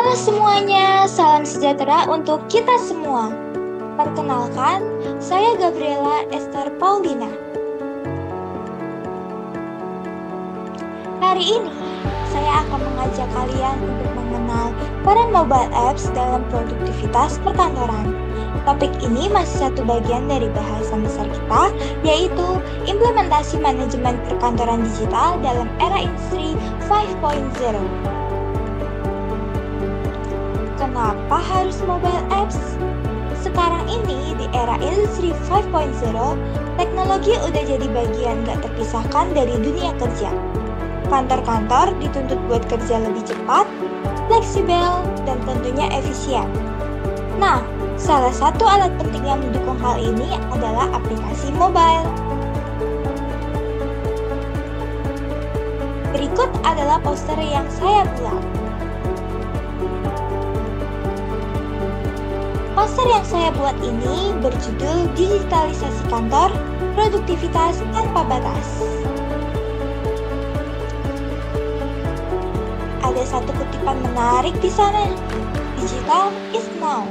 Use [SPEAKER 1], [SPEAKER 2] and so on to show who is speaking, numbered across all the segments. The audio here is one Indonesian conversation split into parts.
[SPEAKER 1] Halo semuanya, salam sejahtera untuk kita semua. Perkenalkan, saya Gabriela Esther Paulina. Hari ini, saya akan mengajak kalian untuk mengenal peran mobile apps dalam produktivitas perkantoran. Topik ini masih satu bagian dari bahasan besar kita, yaitu implementasi manajemen perkantoran digital dalam era industri 5.0. Kenapa harus mobile apps? Sekarang ini di era industri 5.0, teknologi udah jadi bagian gak terpisahkan dari dunia kerja. Kantor-kantor dituntut buat kerja lebih cepat, fleksibel, dan tentunya efisien. Nah, salah satu alat penting yang mendukung hal ini adalah aplikasi mobile. Berikut adalah poster yang saya buat. Poster yang saya buat ini berjudul Digitalisasi Kantor, Produktivitas Tanpa Batas. Ada satu kutipan menarik di sana. Digital is now,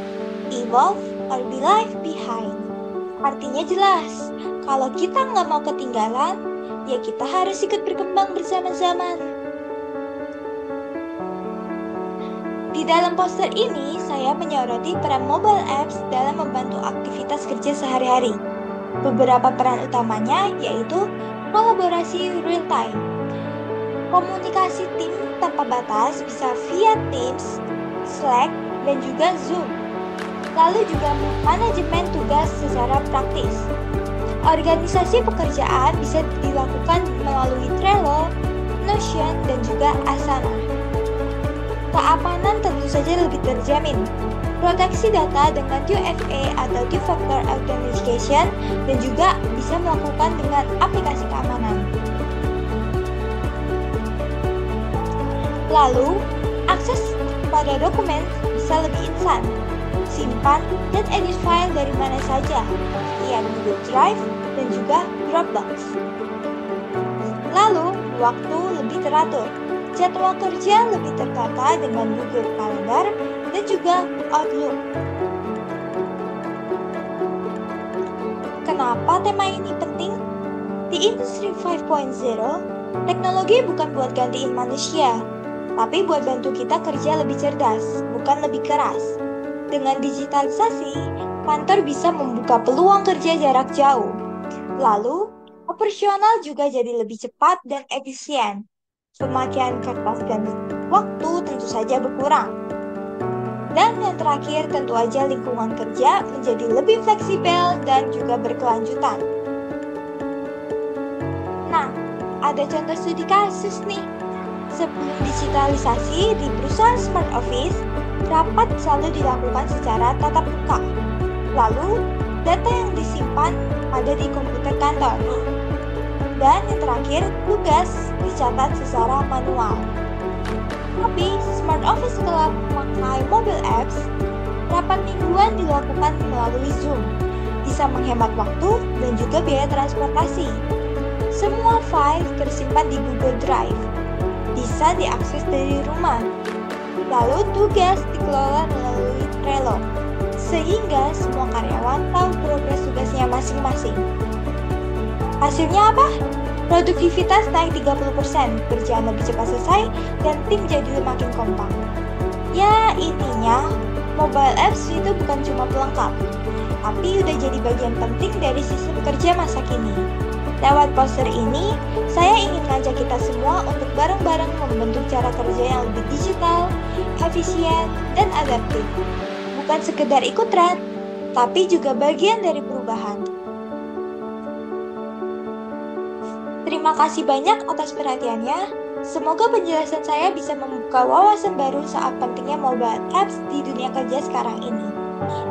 [SPEAKER 1] evolve or be left behind. Artinya jelas, kalau kita nggak mau ketinggalan, ya kita harus ikut berkembang bersama zaman. Di dalam poster ini, saya menyoroti peran mobile apps dalam membantu aktivitas kerja sehari-hari. Beberapa peran utamanya yaitu kolaborasi real-time, komunikasi tim tanpa batas bisa via Teams, Slack, dan juga Zoom. Lalu juga manajemen tugas secara praktis. Organisasi pekerjaan bisa dilakukan melalui Trello, Notion, dan juga Asana. Keamanan tentu saja lebih terjamin. Proteksi data dengan 2FA atau Two-Factor Authentication dan juga bisa melakukan dengan aplikasi keamanan. Lalu, akses pada dokumen bisa lebih instan. Simpan dan edit file dari mana saja, via Google Drive dan juga Dropbox. Lalu, waktu lebih teratur. Jadwal kerja lebih tertata dengan Google Calendar dan juga Outlook. Kenapa tema ini penting? Di industri 5.0, teknologi bukan buat gantiin manusia, tapi buat bantu kita kerja lebih cerdas, bukan lebih keras. Dengan digitalisasi, kantor bisa membuka peluang kerja jarak jauh. Lalu, operasional juga jadi lebih cepat dan efisien. Pemakaian kertas dan waktu tentu saja berkurang. Dan yang terakhir, tentu aja lingkungan kerja menjadi lebih fleksibel dan juga berkelanjutan. Nah, ada contoh studi kasus nih. Sebelum digitalisasi di perusahaan Smart Office, rapat selalu dilakukan secara tatap muka. Lalu, data yang disimpan ada di komputer kantor. Dan yang terakhir, tugas dicatat secara manual. Tapi, Smart Office setelah memakai mobile apps, rapat mingguan dilakukan melalui Zoom. Bisa menghemat waktu dan juga biaya transportasi. Semua file tersimpan di Google Drive. Bisa diakses dari rumah. Lalu tugas dikelola melalui Trello. Sehingga semua karyawan tahu progres tugasnya masing-masing. Hasilnya apa? Produktivitas naik 30%, kerjaan lebih cepat selesai, dan tim jadi makin kompak. Ya, intinya, mobile apps itu bukan cuma pelengkap, tapi udah jadi bagian penting dari sistem kerja masa kini. Lewat poster ini, saya ingin ngajak kita semua untuk bareng-bareng membentuk cara kerja yang lebih digital, efisien, dan adaptif. Bukan sekedar ikut tren, tapi juga bagian dari perubahan. Terima kasih banyak atas perhatiannya. Semoga penjelasan saya bisa membuka wawasan baru saat pentingnya mobile apps di dunia kerja sekarang ini.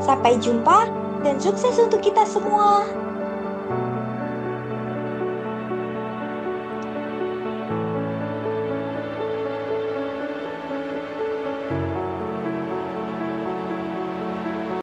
[SPEAKER 1] Sampai jumpa dan sukses untuk kita semua.